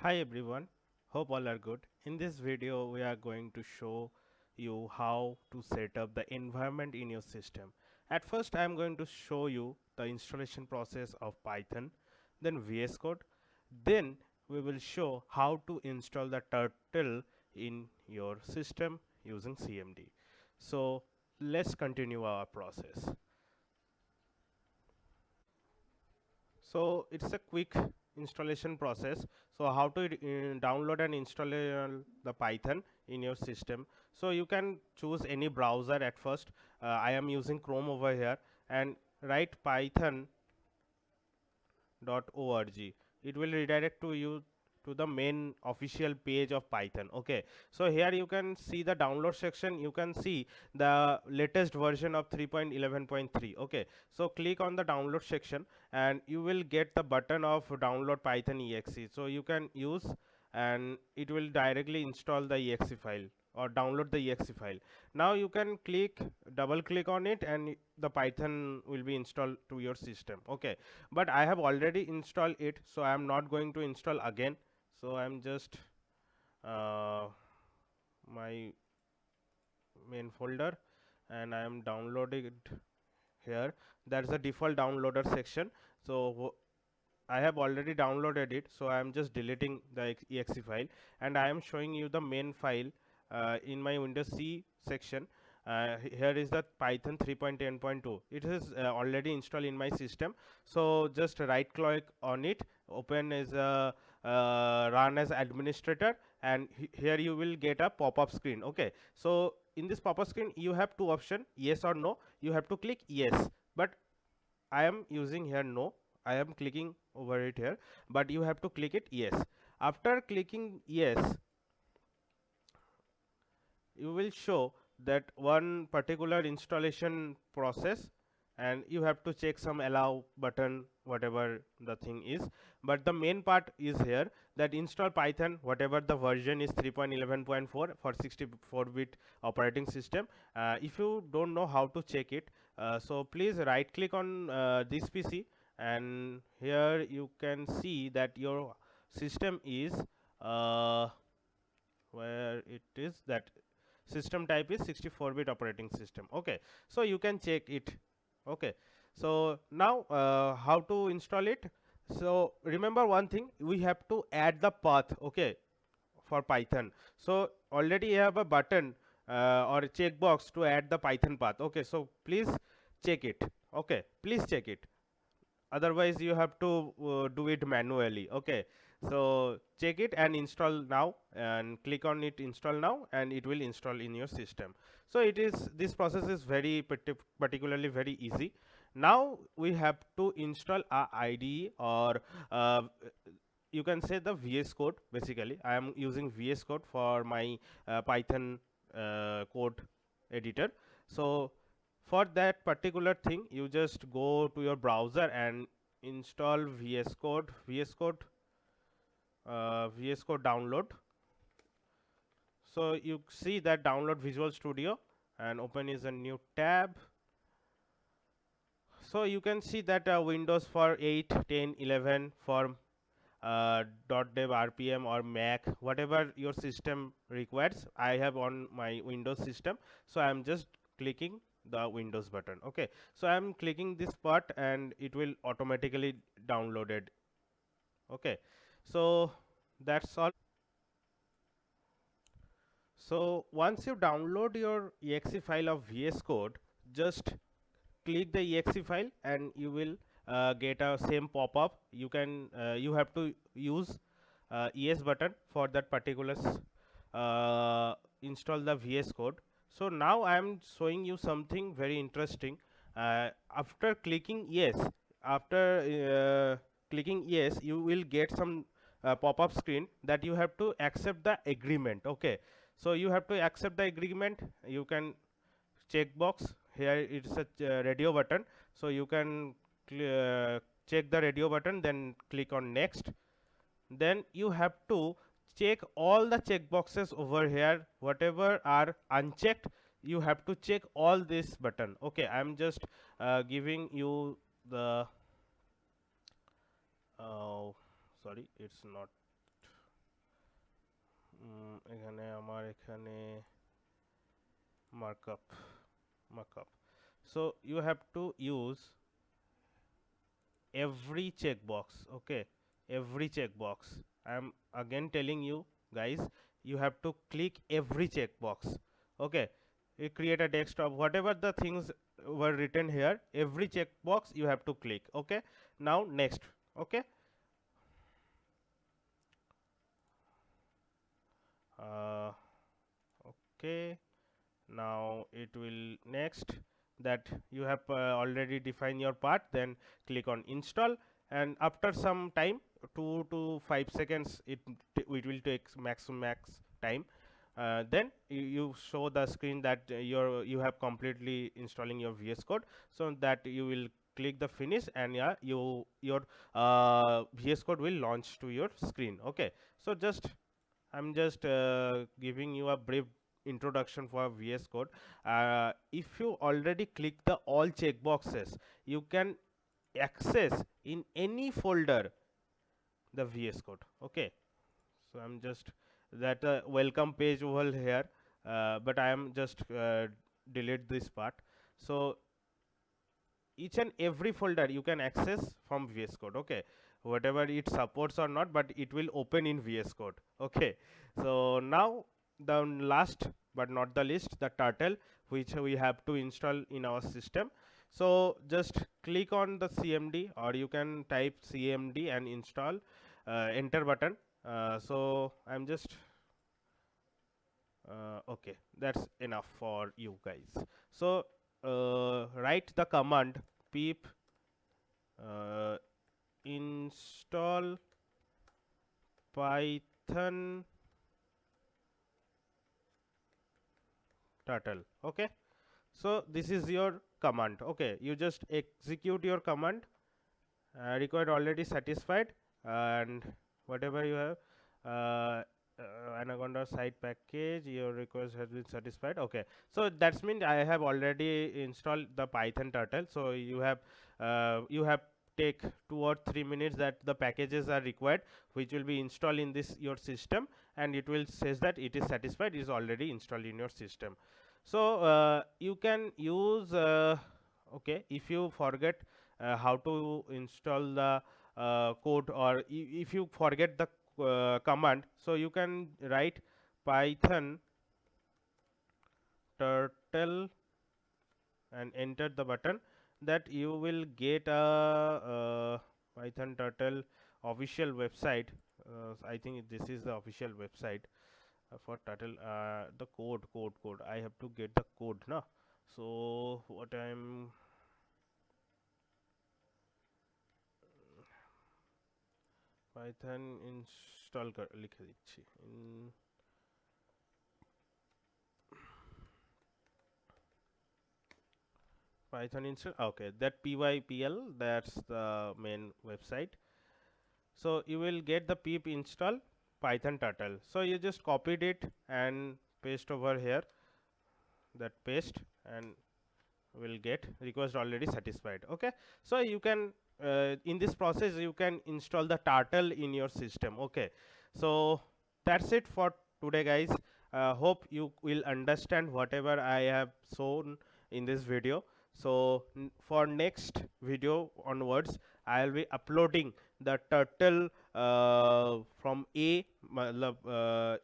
Hi everyone, hope all are good. In this video we are going to show you how to set up the environment in your system. At first I am going to show you the installation process of Python, then VS Code, then we will show how to install the turtle in your system using CMD. So let's continue our process. So it's a quick installation process. So how to download and install the Python in your system. So you can choose any browser at first. I am using Chrome over here and write python.org. It will redirect to you to the main official page of Python. Okay, so here you can see the download section. You can see the latest version of 3.11.3. okay, so click on the download section and you will get the button of download Python exe, so you can use and it will directly install the exe file or download the exe file. Now you can double click on it and the Python will be installed to your system. Okay, but I have already installed it, so I am not going to install again. So I'm just my main folder and I am downloading it here. That's the default downloader section. So I have already downloaded it, so I am just deleting the exe file and I am showing you the main file in my Windows C section. Here is the Python 3.10.2. It is already installed in my system. So just right click on it, open as a run as administrator, and here you will get a pop-up screen. Okay, so in this pop-up screen you have two options, yes or no. You have to click yes, but I am using here no. I am clicking over it here, but you have to click it yes. After clicking yes, you will show that one particular installation process and you have to check some allow button, whatever the thing is, but the main part is here that install Python whatever the version is 3.11.4 for 64-bit operating system. If you don't know how to check it, so please right click on this PC and here you can see that your system is where it is that system type is 64-bit operating system. Okay, so you can check it. Okay, so now how to install it? So remember one thing, we have to add the path, okay, for Python. So already you have a button or a checkbox to add the Python path. Okay, so please check it. Okay, please check it, otherwise you have to do it manually. Okay, so check it and install now and click on it install now and it will install in your system. So it is, this process is very particularly very easy. Now we have to install a IDE or you can say the VS Code. Basically I am using VS Code for my Python code editor. So for that particular thing you just go to your browser and install VS Code download. So you see that download Visual Studio and open is a new tab. So you can see that Windows for 8, 10, 11 for .dev RPM or Mac, whatever your system requires. I have on my Windows system, so I am just clicking the Windows button. Okay, so I am clicking this part and it will automatically download it. Okay, so that's all. So once you download your exe file of VS Code, just click the exe file and you will get a same pop-up. You can you have to use yes button for that particular install the VS Code. So now I am showing you something very interesting. After clicking yes, clicking yes, you will get some pop-up screen that you have to accept the agreement. Okay, so you have to accept the agreement. You can checkbox here, it's a radio button, so you can check the radio button, then click on next. Then you have to check all the checkboxes over here, whatever are unchecked you have to check all this button. Okay, I'm just giving you the sorry, it's not এখানে আমার এখানে markup so you have to use every checkbox. Okay, every checkbox. I am again telling you guys, you have to click every checkbox. Okay, you create a desktop, whatever the things were written here, every checkbox you have to click. Okay, now next. Okay, uh, okay, now it will next that you have already defined your path, then click on install, and after some time 2 to 5 seconds it will take max time, then you show the screen that you have completely installing your VS Code, so that you will click the finish, and yeah, your VS Code will launch to your screen. Okay, so I'm just giving you a brief introduction for VS Code. If you already click the all checkboxes, you can access in any folder the VS Code. Okay, so I'm just that welcome page over here, but I am just delete this part. So each and every folder you can access from VS Code. Okay, whatever it supports or not, but it will open in VS Code. Okay, so now the last but not the least, the turtle, which we have to install in our system. So just click on the CMD, or you can type CMD and install, enter button. So I'm just okay, that's enough for you guys. So write the command pip uh, install python turtle. Okay, so this is your command. Okay, you just execute your command, required already satisfied, and whatever you have, anaconda site package, your request has been satisfied. Okay, so that's mean I have already installed the python turtle. So you have take 2 or 3 minutes that the packages are required, which will be installed in this your system, and it will says that it is satisfied, is already installed in your system. So you can use okay, if you forget how to install the code, or if you forget the command, so you can write python turtle and enter the button, that you will get a python turtle official website. I think this is the official website for turtle. The code I have to get the code na. So what I'm python install লিখে দিচ্ছি python install. Okay, that pypl, that's the main website. So you will get the pip install python turtle. So you just copied it and paste over here, that paste, and will get request already satisfied. Okay, so you can in this process you can install the turtle in your system. Okay, so that's it for today, guys. Hope you will understand whatever I have shown in this video. So for next video onwards, I'll be uploading the turtle from A,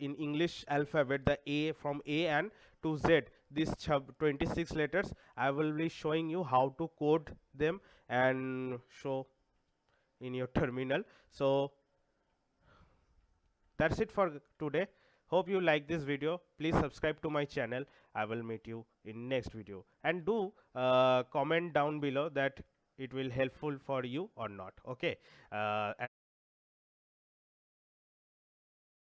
in English alphabet, the A from A and to Z, these 26 letters. I will be showing you how to code them and show in your terminal. So that's it for today. Hope you like this video. Please subscribe to my channel. I will meet you in next video, and do comment down below that it will helpful for you or not. Okay,